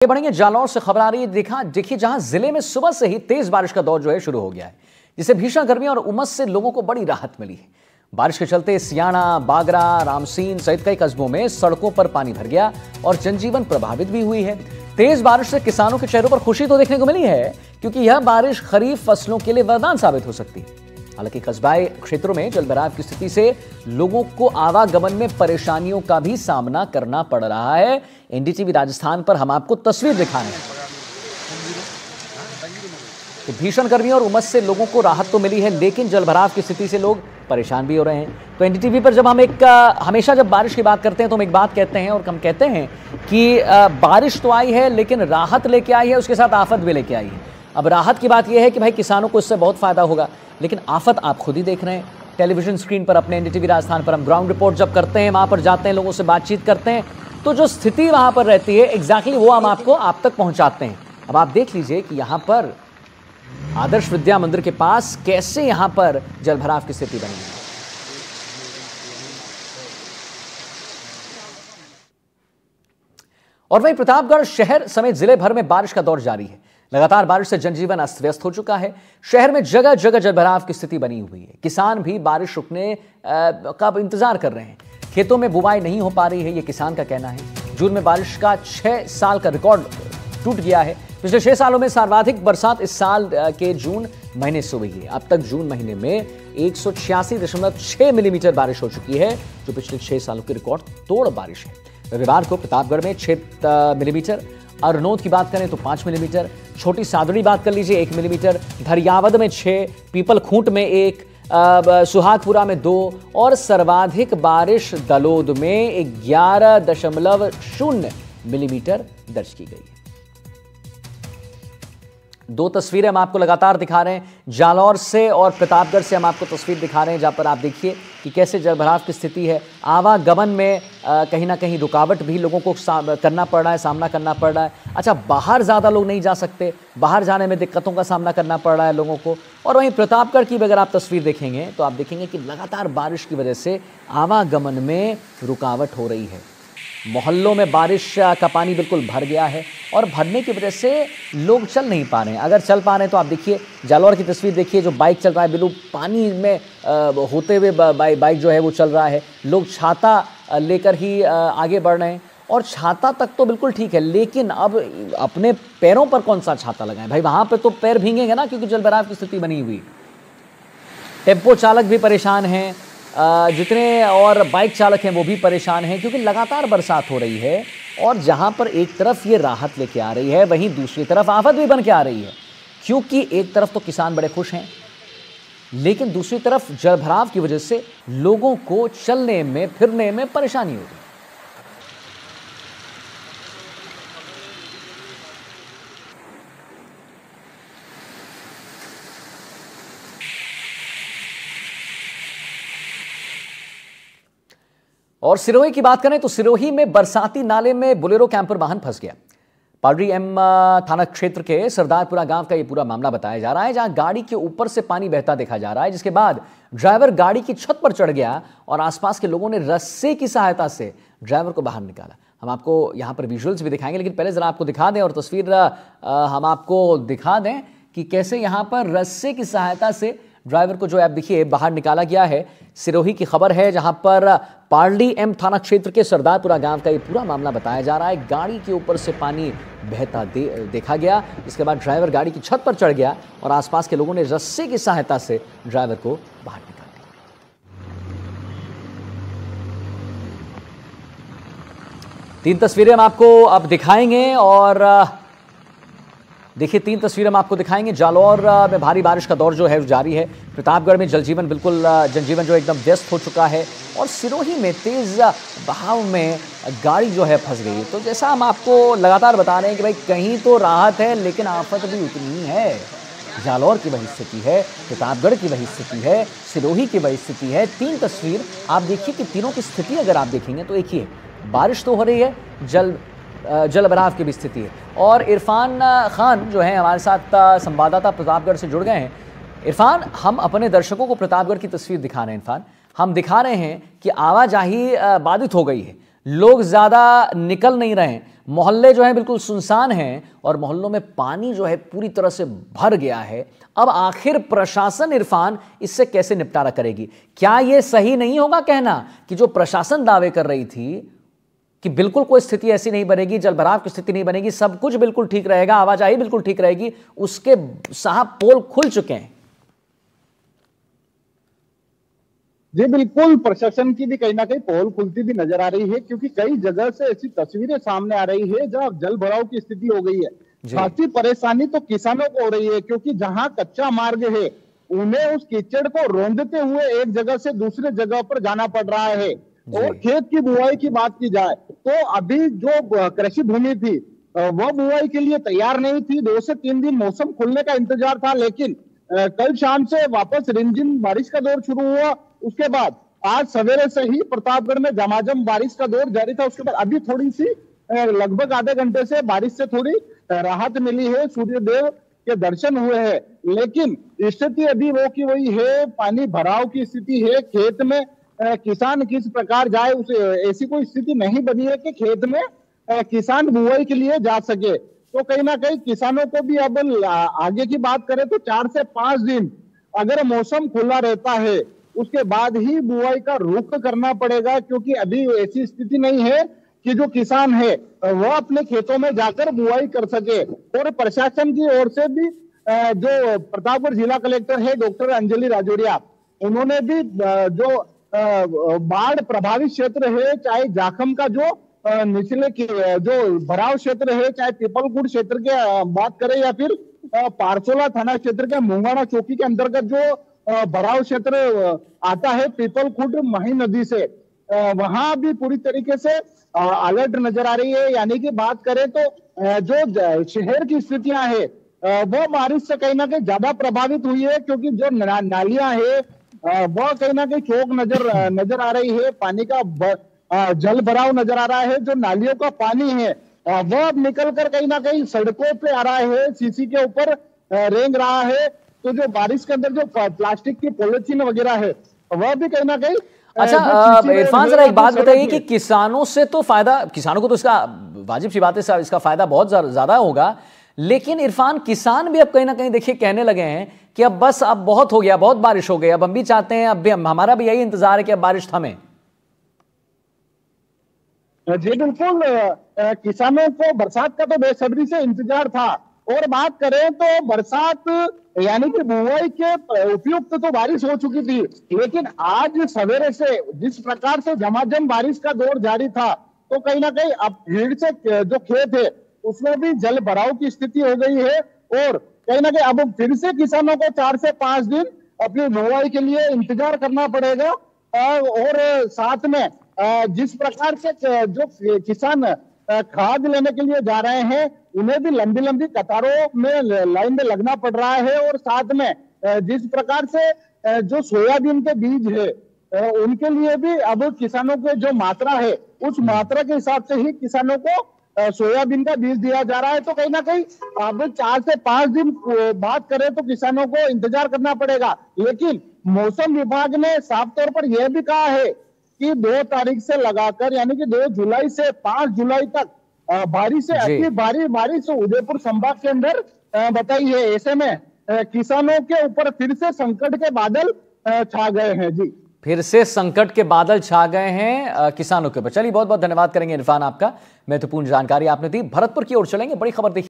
ये बढ़ेंगे जालौर से खबर आ रही है। देखिए जहां जिले में सुबह से ही तेज बारिश का दौर जो है शुरू हो गया है, जिससे भीषण गर्मी और उमस से लोगों को बड़ी राहत मिली है। बारिश के चलते सियाना, बागरा, रामसीन सहित कई कस्बों में सड़कों पर पानी भर गया और जनजीवन प्रभावित भी हुई है। तेज बारिश से किसानों के चेहरों पर खुशी तो देखने को मिली है, क्योंकि यह बारिश खरीफ फसलों के लिए वरदान साबित हो सकती है। हालांकि कस्बाई क्षेत्रों में जलभराव की स्थिति से लोगों को आवागमन में परेशानियों का भी सामना करना पड़ रहा है। एनडीटीवी राजस्थान पर हम आपको तस्वीर दिखा रहे हैं कि भीषण गर्मी और उमस से लोगों को राहत तो मिली है, लेकिन जलभराव की स्थिति से लोग परेशान भी हो रहे हैं। तो एनडीटीवी पर जब हम हमेशा जब बारिश की बात करते हैं तो हम एक बात कहते हैं और हम कहते हैं कि बारिश तो आई है, लेकिन राहत लेके आई है, उसके साथ आफत भी लेके आई है। अब राहत की बात यह है कि भाई किसानों को इससे बहुत फायदा होगा, लेकिन आफत आप खुद ही देख रहे हैं टेलीविजन स्क्रीन पर। अपने एनडीटीवी राजस्थान पर हम ग्राउंड रिपोर्ट जब करते हैं, वहां पर जाते हैं, लोगों से बातचीत करते हैं, तो जो स्थिति वहां पर रहती है एग्जैक्टली वो हम आपको आप तक पहुंचाते हैं। अब आप देख लीजिए कि यहां पर आदर्श विद्या मंदिर के पास कैसे यहां पर जलभराव की स्थिति बनी है। और वहीं प्रतापगढ़ शहर समेत जिले भर में बारिश का दौर जारी है। लगातार बारिश से जनजीवन अस्त व्यस्त हो चुका है। शहर में जगह जगह जलभराव की स्थिति बनी हुई है। किसान भी बारिश रुकने का इंतजार कर रहे हैं। खेतों में बुवाई नहीं हो पा रही है, यह किसान का कहना है। जून में बारिश का 6 साल का रिकॉर्ड टूट गया है। पिछले 6 सालों में सर्वाधिक बरसात इस साल के जून महीने से हुई है। अब तक जून महीने में 186.6 मिलीमीटर बारिश हो चुकी है, जो पिछले 6 सालों की रिकॉर्ड तोड़ बारिश है। रविवार को प्रतापगढ़ में 6 मिलीमीटर, अरनोद की बात करें तो 5 मिलीमीटर, छोटी सादड़ी बात कर लीजिए 1 मिलीमीटर, धरियावद में 6, पीपलखूंट में 1, सुहागपुरा में 2 और सर्वाधिक बारिश दलोद में 11.0 मिलीमीटर दर्ज की गई है। 2 तस्वीरें हम आपको लगातार दिखा रहे हैं, जालौर से और प्रतापगढ़ से हम आपको तस्वीर दिखा रहे हैं, जहां पर आप देखिए कि कैसे जलभराव की स्थिति है। आवागमन में कहीं ना कहीं रुकावट भी लोगों को करना पड़ रहा है, सामना करना पड़ रहा है। अच्छा, बाहर ज़्यादा लोग नहीं जा सकते, बाहर जाने में दिक्कतों का सामना करना पड़ रहा है लोगों को। और वहीं प्रतापगढ़ की अगर आप तस्वीर देखेंगे तो आप देखेंगे कि लगातार बारिश की वजह से आवागमन में रुकावट हो रही है। मोहल्लों में बारिश का पानी बिल्कुल भर गया है और भरने की वजह से लोग चल नहीं पा रहे हैं। अगर चल पा रहे हैं तो आप देखिए जालौर की तस्वीर देखिए, जो बाइक चल रहा है बिल्कुल पानी में होते हुए बाइक जो है वो चल रहा है। लोग छाता लेकर ही आगे बढ़ रहे हैं, और छाता तक तो बिल्कुल ठीक है, लेकिन अब अपने पैरों पर कौन सा छाता लगाएं भाई, वहाँ पर तो पैर भीगेंगे ना, क्योंकि जलभराव की स्थिति बनी हुई। टेम्पो चालक भी परेशान हैं, जितने और बाइक चालक हैं वो भी परेशान हैं, क्योंकि लगातार बरसात हो रही है। और जहां पर एक तरफ ये राहत लेके आ रही है, वहीं दूसरी तरफ आफत भी बन के आ रही है, क्योंकि एक तरफ तो किसान बड़े खुश हैं, लेकिन दूसरी तरफ जलभराव की वजह से लोगों को चलने में फिरने में परेशानी हो रही है। और सिरोही की बात करें तो सिरोही में बरसाती नाले में बोलेरो कैंपर वाहन फंस गया। पालड़ी एम थाना क्षेत्र के सरदारपुरा गांव का यह पूरा मामला बताया जा रहा है, जहां गाड़ी के ऊपर से पानी बहता देखा जा रहा है, जिसके बाद ड्राइवर गाड़ी की छत पर चढ़ गया और आसपास के लोगों ने रस्से की सहायता से ड्राइवर को बाहर निकाला। हम आपको यहां पर विजुअल्स भी दिखाएंगे, लेकिन पहले जरा आपको दिखा दें और तस्वीर हम आपको दिखा दें कि कैसे यहां पर रस्से की सहायता से ड्राइवर को जो आप देखिए बाहर निकाला गया है। सिरोही की खबर है, जहां पर पालड़ी एम थाना क्षेत्र के सरदारपुरा गांव का ये पूरा मामला बताया जा रहा है। गाड़ी के ऊपर से पानी बहता देखा गया, इसके बाद ड्राइवर गाड़ी की छत पर चढ़ गया और आसपास के लोगों ने रस्से की सहायता से ड्राइवर को बाहर निकाला। 3 तस्वीरें हम आपको अब दिखाएंगे, और देखिए 3 तस्वीरें हम आपको दिखाएंगे। जालौर में भारी बारिश का दौर जो है जारी है। प्रतापगढ़ में जनजीवन जो एकदम व्यस्त हो चुका है, और सिरोही में तेज बहाव में गाड़ी जो है फंस गई। तो जैसा हम आपको लगातार बता रहे हैं कि भाई कहीं तो राहत है, लेकिन आफत भी उतनी ही है। जालौर की वही स्थिति है, प्रतापगढ़ की वही स्थिति है, सिरोही की वही स्थिति है। 3 तस्वीर आप देखिए कि तीनों की स्थिति अगर आप देखेंगे तो एक ही है, बारिश तो हो रही है, जलभराव की भी स्थिति है। और इरफान खान जो है हमारे साथ संवाददाता प्रतापगढ़ से जुड़ गए हैं। इरफान, हम अपने दर्शकों को प्रतापगढ़ की तस्वीर दिखा रहे हैं। इरफान, हम दिखा रहे हैं कि आवाजाही बाधित हो गई है, लोग ज्यादा निकल नहीं रहे हैं, मोहल्ले जो है बिल्कुल सुनसान हैं और मोहल्लों में पानी जो है पूरी तरह से भर गया है। अब आखिर प्रशासन इरफान इससे कैसे निपटारा करेगी? क्या यह सही नहीं होगा कहना कि जो प्रशासन दावे कर रही थी कि बिल्कुल कोई स्थिति ऐसी नहीं बनेगी, जलभराव की स्थिति नहीं बनेगी, सब कुछ बिल्कुल ठीक रहेगा, आवाजाही बिल्कुल ठीक रहेगी, उसके साहब पोल खुल चुके हैं? जी बिल्कुल, प्रशासन की भी कहीं ना कहीं पोल खुलती भी नजर आ रही है, क्योंकि कई जगह से ऐसी तस्वीरें सामने आ रही है जहां जल भराव की स्थिति हो गई है। खासी परेशानी तो किसानों को हो रही है, क्योंकि जहां कच्चा मार्ग है उन्हें उस कीचड़ को रौंदते हुए एक जगह से दूसरे जगह पर जाना पड़ रहा है। और खेत की बुआई की बात की जाए तो अभी जो कृषि भूमि थी वह बुआई के लिए तैयार नहीं थी। 2 से 3 दिन मौसम खुलने का इंतजार था, लेकिन कल शाम से वापस रिमझिम बारिश का दौर शुरू हुआ। उसके बाद आज सवेरे से ही प्रतापगढ़ में झमाझम बारिश का दौर जारी था। उसके बाद अभी थोड़ी सी लगभग आधे घंटे से बारिश से थोड़ी राहत मिली है, सूर्यदेव के दर्शन हुए हैं, लेकिन स्थिति अभी वो की वही है। पानी भराव की स्थिति है। खेत में किसान किस प्रकार जाए, उसे ऐसी कोई स्थिति नहीं बनी है कि खेत में किसान बुआई के लिए जा सके। तो कहीं ना कहीं किसानों को भी अब आगे की बात करें तो 4 से 5 दिन अगर मौसम खुला रहता है उसके बाद ही बुआई का रुख करना पड़ेगा, क्योंकि अभी ऐसी स्थिति नहीं है कि जो किसान है वह अपने खेतों में जाकर बुआई कर सके। और प्रशासन की ओर से भी जो प्रतापगढ़ जिला कलेक्टर है डॉक्टर अंजलि राजौरिया, उन्होंने भी जो बाढ़ प्रभावित क्षेत्र है, चाहे जाखम का जो निचले की जो भराव क्षेत्र है, चाहे पीपलगुड़ क्षेत्र के बात करें या फिर पारसोला थाना क्षेत्र के मुंगाना चौकी के अंतर्गत जो भराव क्षेत्र आता है पीपलखुट मही नदी से, वहां भी पूरी तरीके से अलर्ट नजर आ रही है। यानी कि बात करें तो जो शहर की स्थितियां है वो बारिश से कहीं ना कहीं ज्यादा प्रभावित हुई है, क्योंकि जो नालियां है वह कहीं ना कहीं चौक नजर आ रही है। पानी का जल भराव नजर आ रहा है। जो नालियों का पानी है वह अब निकल कर कहीं ना कहीं सड़कों पे आ रहा है, सीसी के ऊपर रेंग रहा है। तो जो बारिश के अंदर जो प्लास्टिक की पॉलिथीन वगैरह है वह भी कहीं ना कहीं अच्छा इरफान जरा एक बात बताइए कि किसानों से तो फायदा, किसानों को तो इसका वाजिब सी बात है, इसका फायदा बहुत ज्यादा होगा, लेकिन इरफान किसान भी अब कहीं ना कहीं देखिए कहने लगे हैं कि अब बस अब बहुत हो गया, बहुत बारिश हो गई, अब हम भी चाहते हैं, अब भी हमारा भी यही इंतजार है कि अब बारिश थमे। जी बिल्कुल, किसानों को बरसात का तो बेसब्री से इंतजार था। और बात करें तो बरसात यानी कि बुआई के उपयुक्त तो बारिश हो चुकी थी, लेकिन आज सवेरे से जिस प्रकार से झमाझम बारिश का दौर जारी था, तो कहीं ना कहीं अब भीड़ से जो खेत है उसमें भी जल भराव की स्थिति हो गई है। और कहीं ना कहीं अब फिर से किसानों को 4 से 5 दिन अपनी बुआई के लिए इंतजार करना पड़ेगा। और साथ में जिस प्रकार से जो किसान खाद लेने के लिए जा रहे हैं उन्हें भी लंबी लंबी कतारों में लाइन में लगना पड़ रहा है। और साथ में जिस प्रकार से जो सोयाबीन के बीज है उनके लिए भी अब किसानों के जो मात्रा है उस मात्रा के हिसाब से ही किसानों को सोयाबीन का बीज दिया जा रहा है। तो कहीं ना कहीं अब 4 से 5 दिन बात करें तो किसानों को इंतजार करना पड़ेगा। लेकिन मौसम विभाग ने साफ तौर पर यह भी कहा है कि 2 तारीख से लगाकर यानी कि 2 जुलाई से 5 जुलाई तक भारी से अति भारी बारिश उदयपुर संभाग के अंदर बताई है। ऐसे में किसानों के ऊपर फिर से संकट के बादल छा गए हैं। जी फिर से संकट के बादल छा गए हैं किसानों के ऊपर। चलिए बहुत बहुत धन्यवाद करेंगे इरफान, आपका महत्वपूर्ण जानकारी आपने दी। भरतपुर की ओर चलेंगे, बड़ी खबर देखिए।